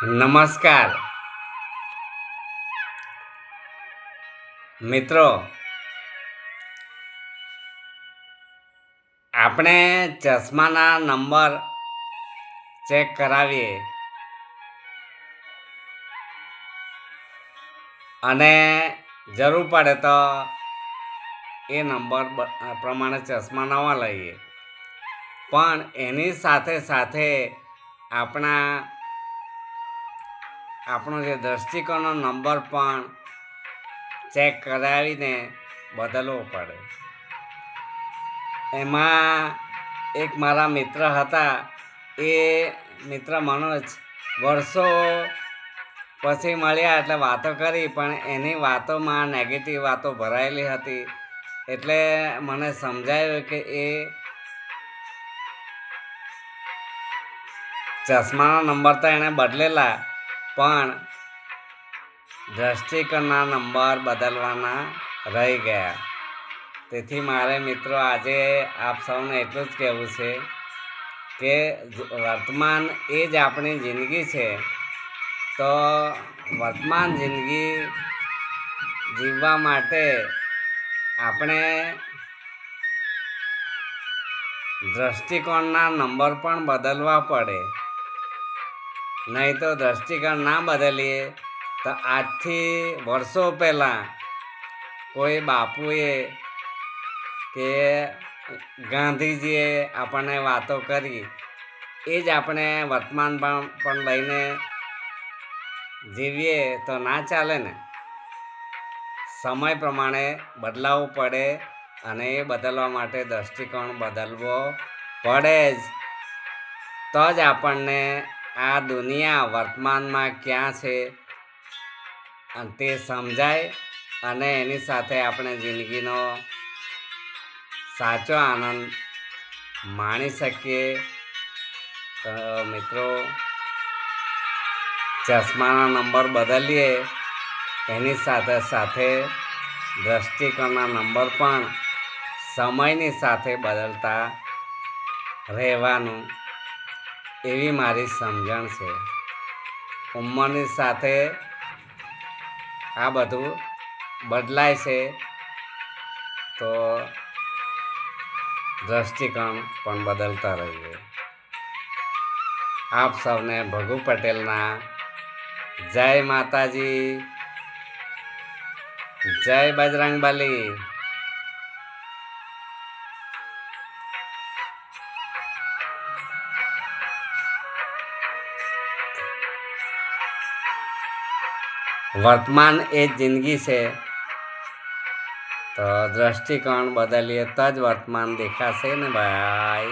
નમસ્કાર મિત્રો, આપણે ચશ્માના નંબર ચેક કરાવીએ અને જરૂર પડે તો એ નંબર પ્રમાણે ચશ્મા નવા લઈએ, પણ એની સાથે સાથે આપણો જે દૃષ્ટિકોણનો નંબર પણ ચેક કરાવીને બદલવો પડે. એમાં એક મારા મિત્ર હતા. એ મિત્ર મનોજ વર્ષો પછી મળ્યા એટલે વાતો કરી, પણ એની વાતોમાં નેગેટિવ વાતો ભરાયેલી હતી. એટલે મને સમજાયું કે એ ચશ્માનો નંબર તો એણે બદલેલા, પણ દૃષ્ટિકોણના નંબર બદલવાના રહી ગયા. તેથી મારે મિત્રો આજે આપ સૌને એટલું જ કહેવું છે કે વર્તમાન એ જ આપણી જિંદગી છે. તો વર્તમાન જિંદગી જીવવા માટે આપણે દૃષ્ટિકોણના નંબર પણ બદલવા પડે. નહીં તો દૃષ્ટિકોણ ના બદલીએ તો આજથી વર્ષો પહેલાં કોઈ બાપુએ કે ગાંધીજીએ આપણને વાતો કરી એ જ આપણે વર્તમાનમાં પણ લઈને જીવીએ તો ના ચાલે ને. સમય પ્રમાણે બદલાવવું પડે અને એ બદલવા માટે દૃષ્ટિકોણ બદલવો પડે જ. તો જ આપણને આ દુનિયા વર્તમાનમાં ક્યાં છે તે સમજાય અને એની સાથે આપણે જિંદગીનો સાચો આનંદ માણી શકીએ. તો મિત્રો, ચશ્માના નંબર બદલીએ એની સાથે સાથે દૃષ્ટિકોણના નંબર પણ સમયની સાથે બદલતા રહેવાનું, એવી મારી સમજણ છે. ઉંમરની સાથે આ બધું બદલાય છે, તો દૃષ્ટિકોણ પણ બદલતા રહીએ. આપ સૌને ભગુ પટેલના જય માતાજી, જય બજરંગબલી. વર્તમાન એ જ જિંદગી છે. તો દૃષ્ટિકોણ બદલીએ તો જ વર્તમાન દેખાશે ને ભાઈ.